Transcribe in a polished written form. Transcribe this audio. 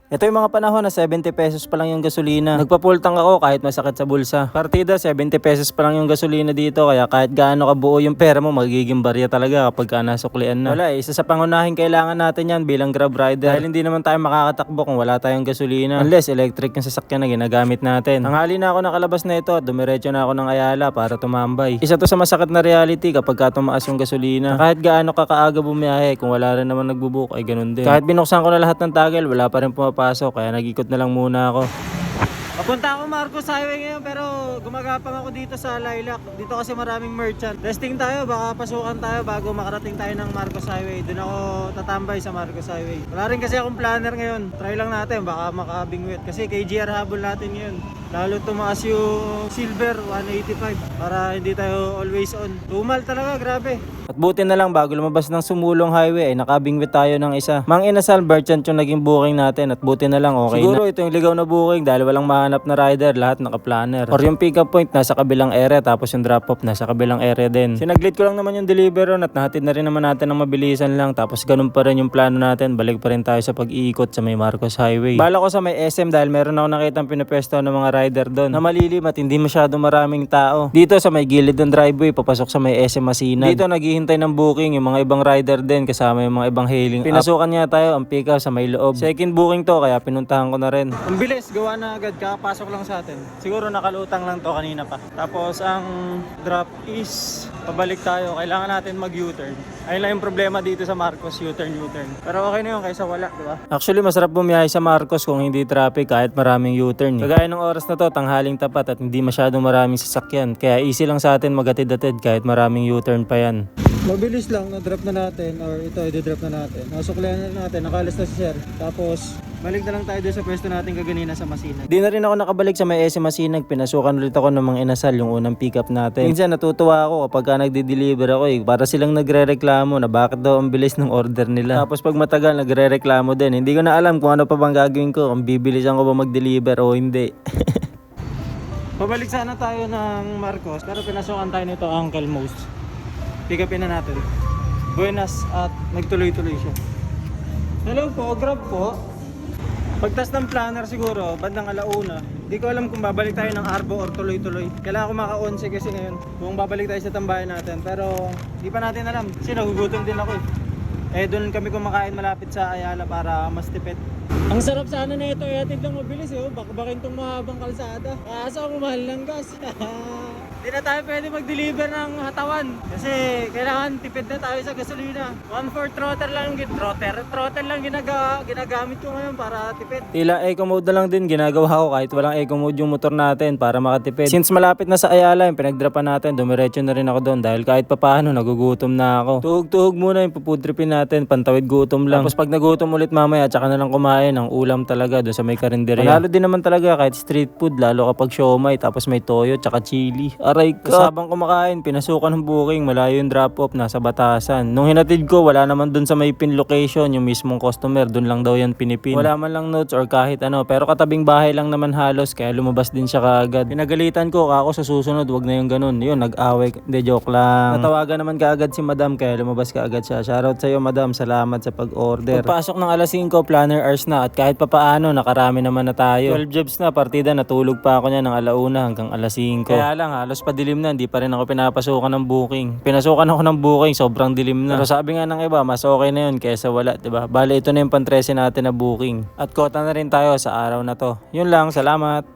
Ito yung mga panahon na 70 pesos pa lang yung gasolina. Nagpa-full tank ako kahit masakit sa bulsa. Partida, 70 pesos pa lang yung gasolina dito. Kaya kahit gaano kabuo yung pera mo, magiging barya talaga kapag ka nasuklian na. Wala, isa sa pangunahing kailangan natin yan bilang Grab rider. Dahil hindi naman tayo makakatakbo kung wala tayong gasolina. Unless electric yung sasakyan na ginagamit natin. Tanghali na ako nakalabas na ito at dumiretso na ako ng Ayala para tumambay. Isa to sa masakit na reality kapag ka tumaas yung gasolina. Kahit gaano ka kaaga bumiyahe, kung wala rin naman nagbubook ay ganun din. Kahit binuksan ko na lahat ng toggle, wala pa rin pumapasok. Kaya nag-ikot na lang muna ako. Papunta ako Marcos Highway ngayon pero gumagapang ako dito sa Lilac. Dito kasi maraming merchant. Testing tayo, baka pasukan tayo bago makarating tayo ng Marcos Highway. Doon ako tatambay sa Marcos Highway. Wala rin kasi akong planner ngayon. Try lang natin, baka makabingwit. Kasi KGR habol natin ngayon. Lalo tumaas yung silver 185 para hindi tayo always on. Tumal talaga, grabe. At buti na lang bago lumabas ng Sumulong Highway ay nakabingwit tayo ng isa. Mang Inasal merchant yung naging booking natin at buti na lang okay siguro na. Ito yung ligaw na booking dahil walang mahanap na rider, lahat naka-planner. Or yung pick up point nasa kabilang area tapos yung drop off nasa kabilang area din. Sinaglit ko lang naman yung deliver at nahatid na rin naman natin ng mabilisan lang tapos ganun pa rin yung plano natin. Balik pa rin tayo sa pag-iikot sa may Marcos Highway. Bala ko sa may SM dahil meron ako nakitang pinapwesto ng mga rider doon na malilim at hindi masyado maraming tao. Dito sa may gilid ng driveway papasok sa may SM Masinan. Dito naghihintay ng booking yung mga ibang rider din kasama yung mga ibang hailing app. Pinasukan niya tayo ang pick up sa may loob. Second booking to kaya pinuntahan ko na rin. Ang bilis, gawa na agad, kakapasok lang sa atin. Siguro nakalutang lang to kanina pa. Tapos ang drop is pabalik tayo. Kailangan natin mag U-turn. Ayun lang yung problema dito sa Marcos, U-turn. Pero okay na yun kaysa wala, di ba? Actually, masarap bumiyahe sa Marcos kung hindi traffic kahit maraming U-turn. Kagaya ng oras na to, tanghaling tapat at hindi masyadong maraming sasakyan. Kaya easy lang sa atin magatid-atid kahit maraming U-turn pa yan. Mabilis lang, na-drop na natin or ito, i-drop na natin. Nasuklihan na natin, nakalas na si Sir. Tapos, balik na lang tayo doon sa pwesto natin kaganina sa Masinag. Di na rin ako nakabalik sa may SM Masinag. Pinasukan ulit ako ng mga Inasal, yung unang pick up natin. Minsan natutuwa ako kapag nagde-deliver ako para silang nagre-reklamo na bakit daw ang bilis ng order nila. Tapos pag matagal, nagre-reklamo din. Hindi ko na alam kung ano pa bang gagawin ko, kung bibilisan ko ba mag-deliver o hindi. Pabalik sana tayo ng Marcos, pero pinasukan tayo nito Uncle Mo's. Pick upin na natin. Buenas at nagtuloy-tuloy siya. Hello po, Grab po. Pagtas ng planner siguro, bandang alauna. Di ko alam kung babalik tayo ng Arbo or tuloy-tuloy. Kailangan ko maka-11 kasi ngayon kung babalik tayo sa tambayan natin. Pero di pa natin alam kasi nagugutom din ako doon kami kumakain malapit sa Ayala para mas tipid. Ang sarap sana na ito, ihatid lang mabilis bakbakin itong mahabang kalsada. Kaso ang mahal ng gas. Hindi na tayo pwede mag-deliver ng hatawan kasi kailangan tipid na tayo sa gasolina. 1/4 throttle lang ginagamit ko ngayon para tipid. Tila eco mode na lang din ginagawa ko kahit walang eco mode yung motor natin para makatipid. Since malapit na sa Ayala yung pinagdrapan natin, dumiretso na rin ako doon dahil kahit papaano nagugutom na ako. Tuhog-tuhog muna yung pupudripin natin, pantawid gutom lang. Tapos pag nagutom ulit mamaya tsaka na lang kumain ng ulam talaga doon sa may karinderya. Panalo din naman talaga kahit street food lalo kapag siomai tapos may toyo tsaka chili. Aray ko. Habang kumakain, pinasukan ng booking, malayo yung drop off, nasa Batasan. Nung hinatid ko, wala naman dun sa may pin location, yung mismong customer, dun lang daw yan pinipin. Wala man lang notes or kahit ano, pero katabing bahay lang naman halos, kaya lumabas din siya kaagad. Pinagalitan ko, ako sa susunod, wag na yung ganun. Yun, nag-away, hindi joke lang. Natawagan naman kaagad si madam, kaya lumabas kaagad siya. Shoutout sa'yo madam, salamat sa pag-order. Pagpasok ng alas 5, planner hours na, at kahit papaano, nakarami naman na tayo. 12 jobs na, partida, natulog pa ako niya ng alauna hanggang alas 5. Kaya lang, halos padilim na, hindi pa rin ako pinapasukan ng booking. Pinasukan ako ng booking, sobrang dilim na. Pero sabi nga ng iba, mas okay na yun kaysa wala, diba? Bale, ito na yung pang-13 natin na booking. At kota na rin tayo sa araw na to. Yun lang, salamat!